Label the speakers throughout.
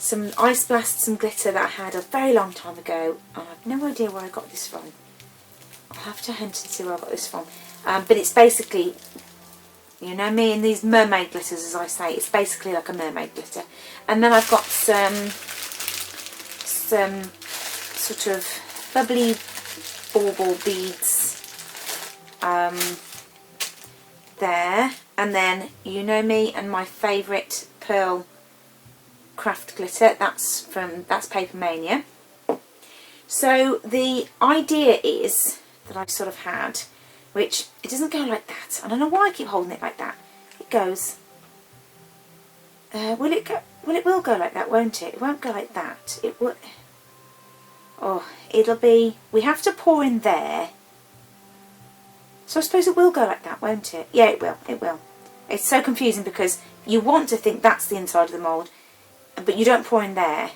Speaker 1: some Ice Blast, some glitter that I had a very long time ago, and I've no idea where I got this from. I'll have to hunt and see where I got this from. But it's basically, you know me and these mermaid glitters, as I say, it's basically like a mermaid glitter. And then I've got some sort of bubbly bauble beads there. And then, you know me and my favourite pearl craft glitter, that's Paper Mania. So the idea is that I've sort of had, which it doesn't go like that. I don't know why I keep holding it like that. It goes. Will it go? Well, it will go like that, won't it? It won't go like that. It will. Oh, it'll be. We have to pour in there. So I suppose it will go like that, won't it? Yeah, it will. It will. It's so confusing because you want to think that's the inside of the mould, but you don't pour in there.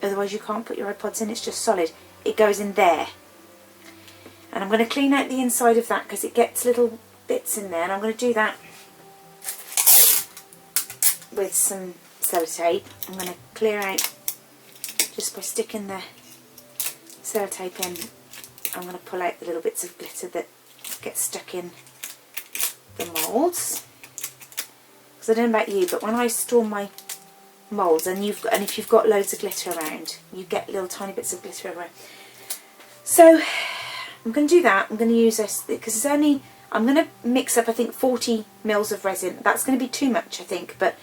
Speaker 1: Otherwise, you can't put your iPods in. It's just solid. It goes in there. And I'm going to clean out the inside of that because it gets little bits in there. And I'm going to do that with some sellotape. I'm going to clear out just by sticking the sellotape in. I'm going to pull out the little bits of glitter that get stuck in the moulds. Because I don't know about you, but when I store my moulds, and if you've got loads of glitter around, you get little tiny bits of glitter around. So I'm going to do that. I'm going to use this because it's only, I'm going to mix up I think 40 mils of resin. That's going to be too much I think, but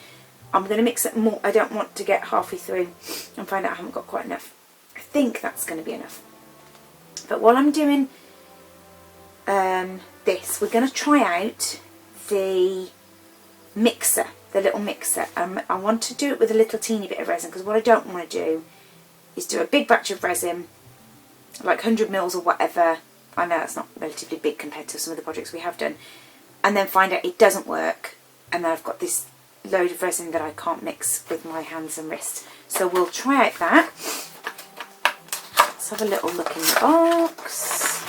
Speaker 1: I'm going to mix up more. I don't want to get halfway through and find out I haven't got quite enough. I think that's going to be enough. But while I'm doing this, we're going to try out the mixer, the little mixer. I want to do it with a little teeny bit of resin because what I don't want to do is do a big batch of resin, like 100 mils or whatever. I know that's not relatively big compared to some of the projects we have done, and then find out it doesn't work, and then I've got this load of resin that I can't mix with my hands and wrists. So we'll try out that. Let's have a little look in the box.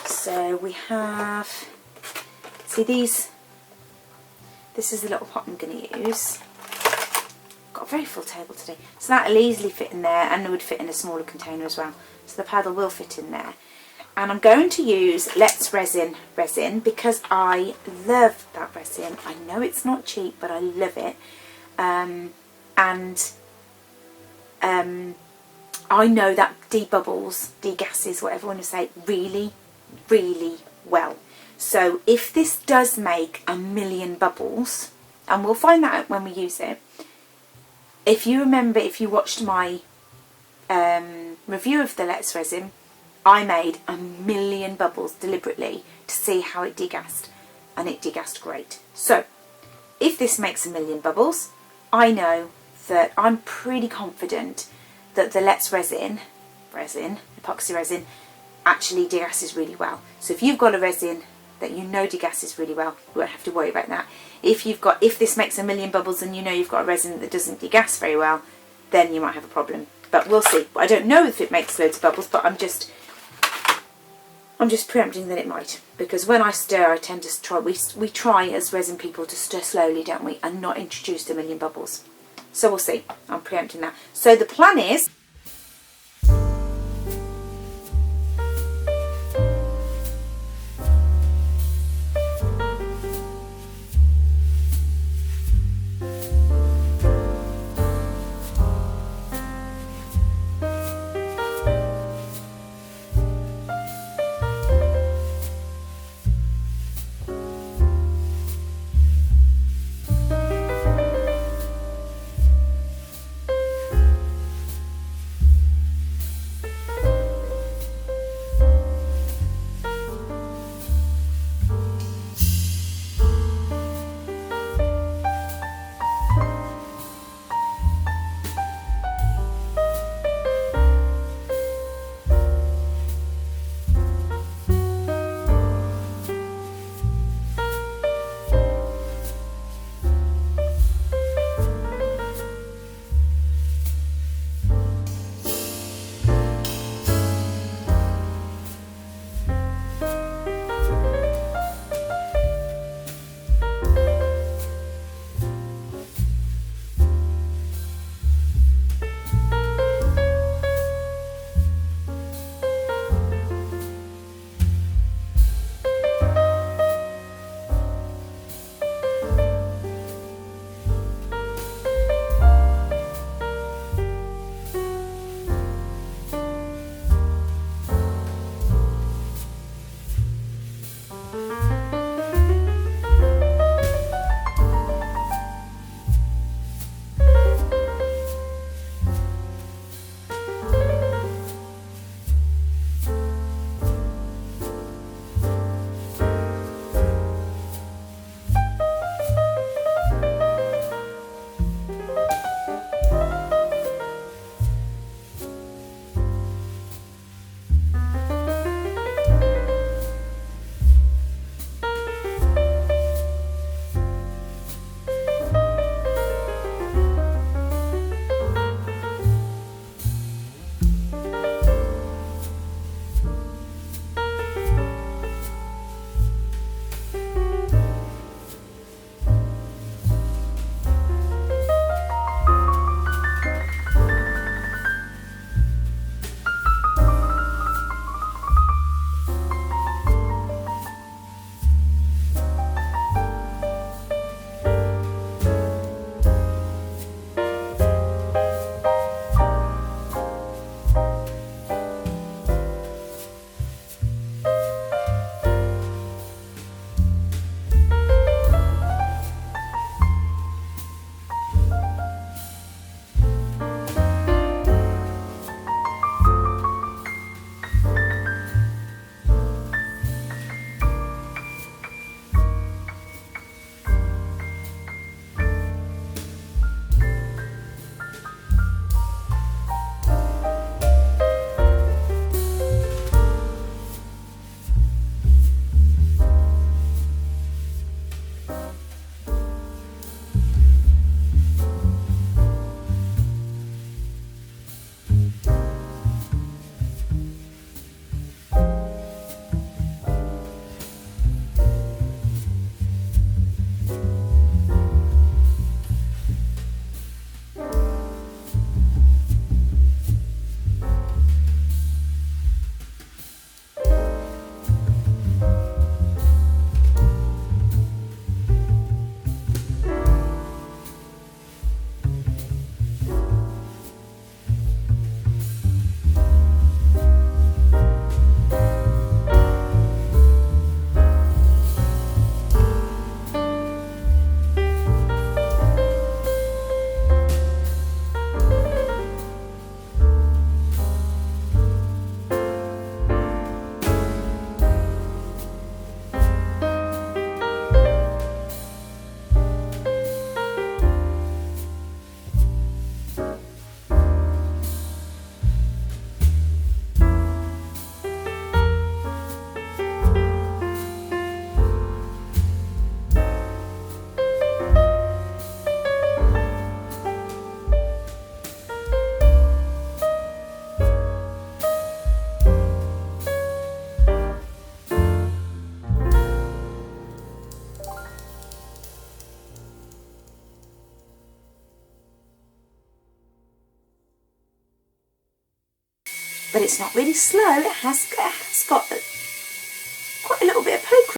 Speaker 1: So we have, see these, this is the little pot I'm going to use. Got a very full table today. So that'll easily fit in there, and it would fit in a smaller container as well. So the paddle will fit in there. And I'm going to use Let's Resin because I love that resin. I know it's not cheap, but I love it. I know that debubbles, degasses, whatever you want to say, really, really well. So if this does make a million bubbles, and we'll find that out when we use it. If you remember, if you watched my review of the Let's Resin, I made a million bubbles deliberately to see how it degassed, and it degassed great. So if this makes a million bubbles, I know that I'm pretty confident that the Let's Resin, epoxy resin, actually degasses really well. So if you've got a resin that you know degasses really well, you won't have to worry about that. If this makes a million bubbles and you know you've got a resin that doesn't degas very well, then you might have a problem. But we'll see. I don't know if it makes loads of bubbles, but I'm just preempting that it might, because when I stir, I tend to try. We try as resin people to stir slowly, don't we, and not introduce a million bubbles. So we'll see. I'm preempting that. So the plan is, but it's not really slow. It has got quite a little bit of poke.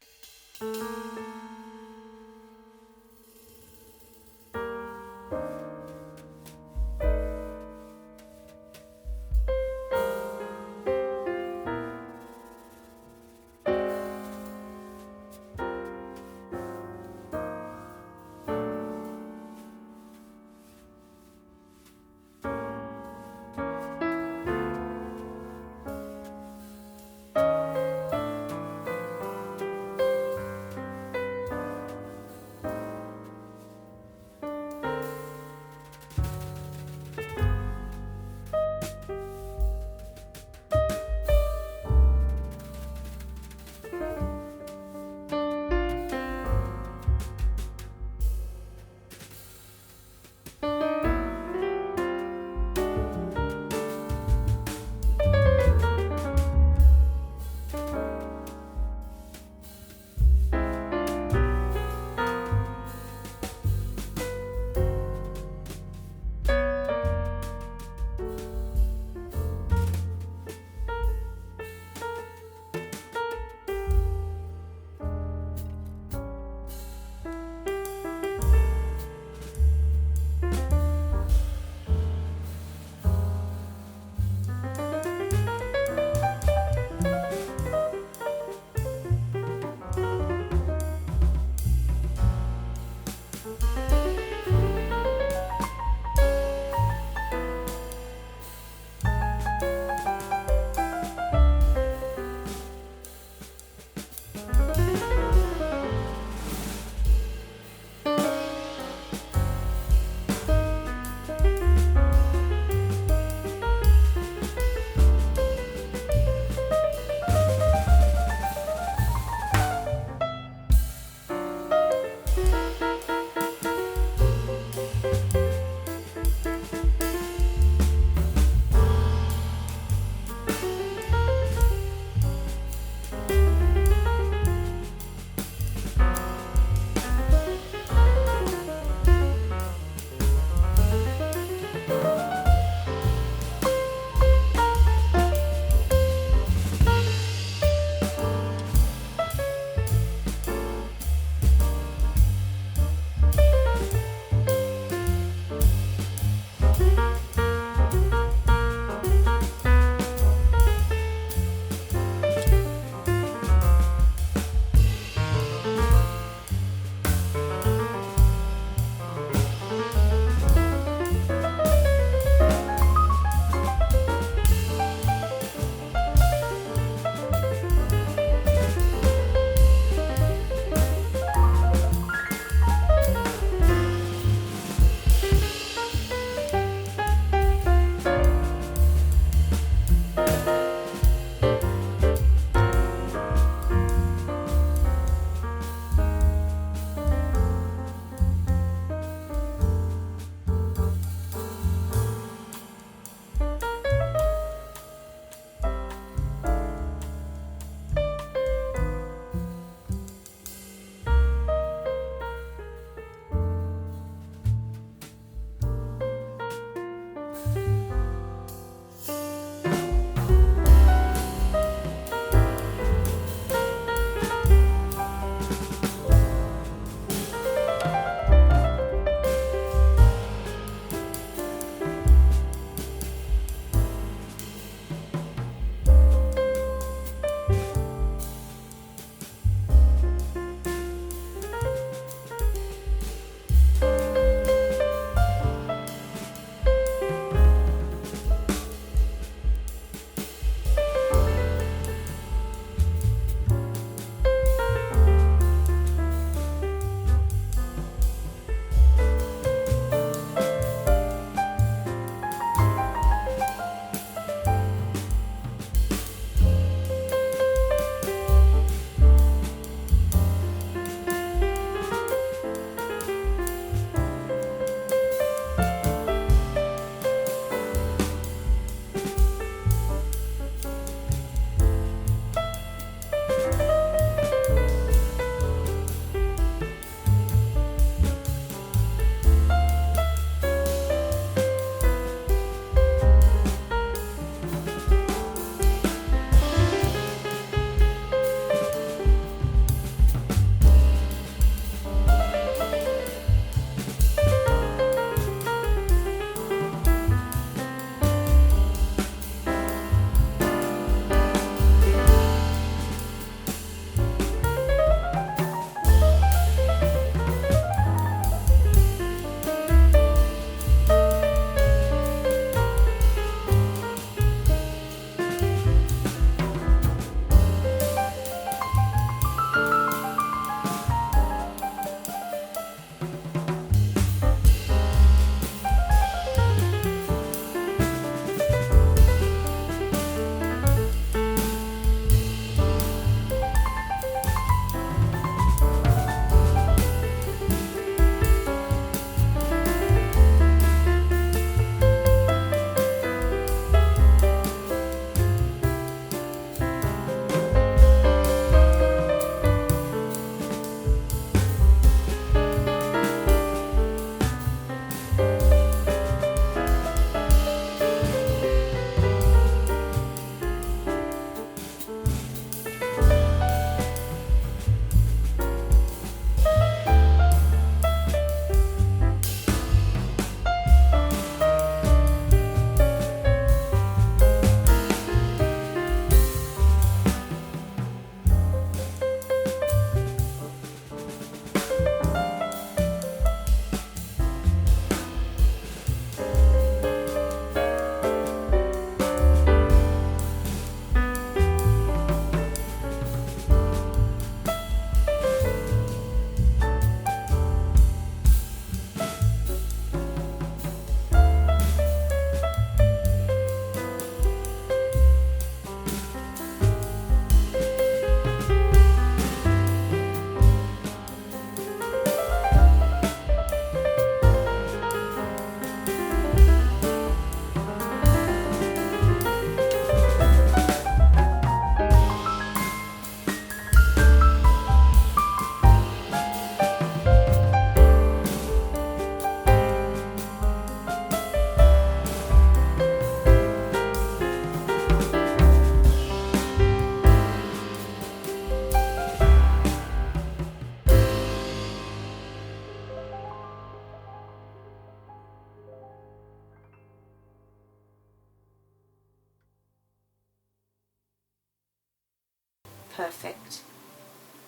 Speaker 1: perfect.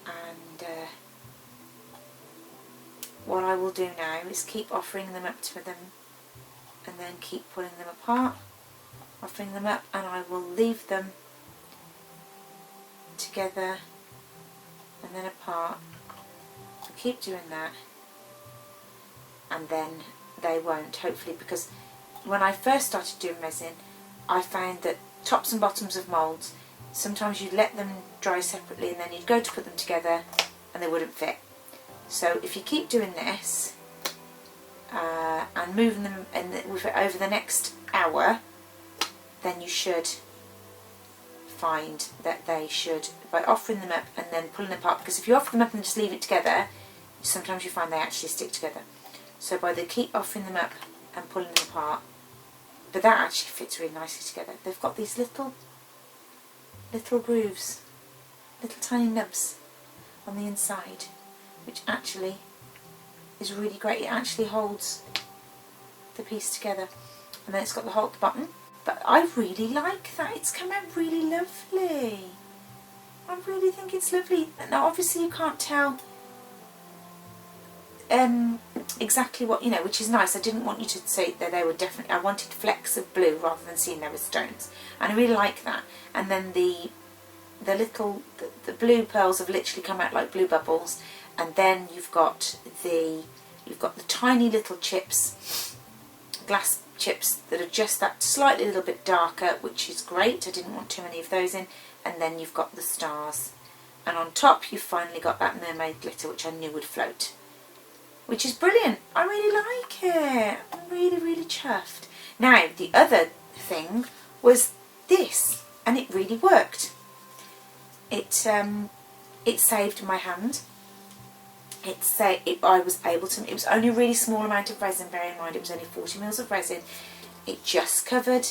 Speaker 1: And what I will do now is keep offering them up to them and then keep pulling them apart, offering them up, and I will leave them together and then apart. I'll keep doing that, and then they won't, hopefully, because when I first started doing resin I found that tops and bottoms of moulds, sometimes you'd let them dry separately and then you'd go to put them together and they wouldn't fit. So if you keep doing this and moving them over the next hour, then you should find that they should, by offering them up and then pulling them apart, because if you offer them up and just leave it together, sometimes you find they actually stick together. So by the keep offering them up and pulling them apart, but that actually fits really nicely together. They've got these little grooves, little tiny nubs on the inside, which actually is really great. It actually holds the piece together, and then it's got the hole at the bottom. But I really like that. It's come out really lovely. I really think it's lovely. Now obviously you can't tell exactly what, you know, which is nice. I didn't want you to say that they were definitely, I wanted flecks of blue rather than seeing there were stones, and I really like that. And then the blue pearls have literally come out like blue bubbles, and then you've got the tiny little chips, glass chips that are just that slightly little bit darker, which is great. I didn't want too many of those in. And then you've got the stars, and on top you've finally got that mermaid glitter, which I knew would float, which is brilliant. I really like it. I'm really, really chuffed. Now the other thing was this, and it really worked. It saved my hand. I was able to, it was only a really small amount of resin, bear in mind it was only 40 mils of resin. It just covered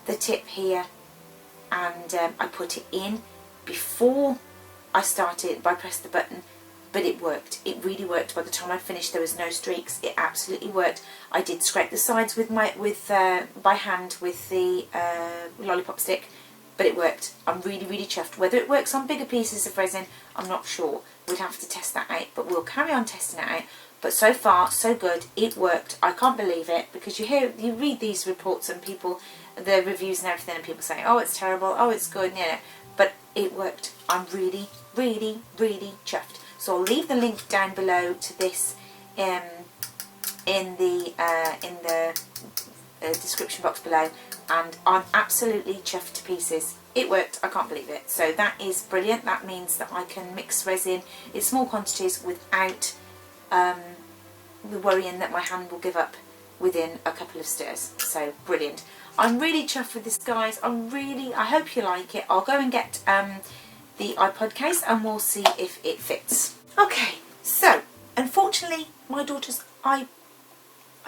Speaker 1: the tip here, and I put it in before I started, I pressed the button, but it worked. It really worked. By the time I finished there was no streaks. It absolutely worked. I did scrape the sides with by hand with the lollipop stick, but it worked. I'm really, really chuffed. Whether it works on bigger pieces of resin, I'm not sure. We'd have to test that out, but we'll carry on testing it out. But so far, so good. It worked. I can't believe it, because you read these reports and people, the reviews and everything, and people say, oh, it's terrible, oh, it's good, yeah. But it worked. I'm really, really, really chuffed. So I'll leave the link down below to this in the description box below, and I'm absolutely chuffed to pieces. It worked. I can't believe it. So that is brilliant. That means that I can mix resin in small quantities without worrying that my hand will give up within a couple of stirs. So brilliant. I'm really chuffed with this, guys. I hope you like it. I'll go and get the iPod case and we'll see if it fits. Okay, so unfortunately my daughter's I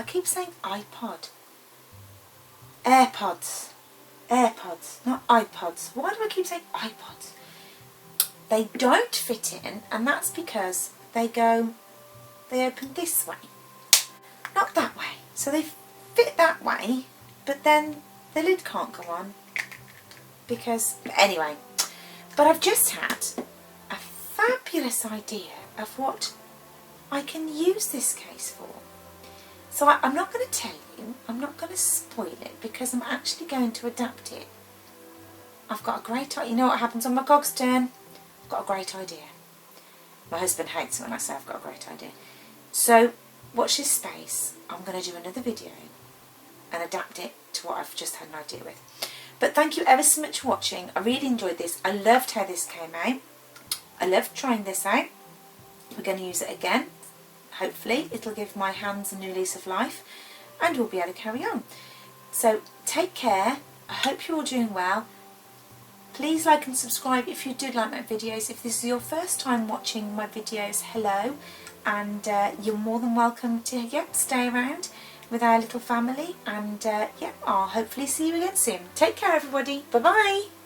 Speaker 1: keep saying iPod. AirPods, not iPods. Why do I keep saying iPods? They don't fit in, and that's because they open this way, not that way. So they fit that way, but then the lid can't go on because, anyway. But I've just had a fabulous idea of what I can use this case for. So I'm not going to tell you, I'm not going to spoil it, because I'm actually going to adapt it. I've got a great idea. You know what happens on my cog's turn? I've got a great idea. My husband hates it when I say I've got a great idea. So watch this space. I'm going to do another video and adapt it to what I've just had an idea with. But thank you ever so much for watching. I really enjoyed this. I loved how this came out. I loved trying this out. We're going to use it again. Hopefully it'll give my hands a new lease of life and we'll be able to carry on. So take care. I hope you're all doing well. Please like and subscribe if you did like my videos. If this is your first time watching my videos, hello, and you're more than welcome to stay around with our little family, and I'll hopefully see you again soon. Take care everybody. Bye bye.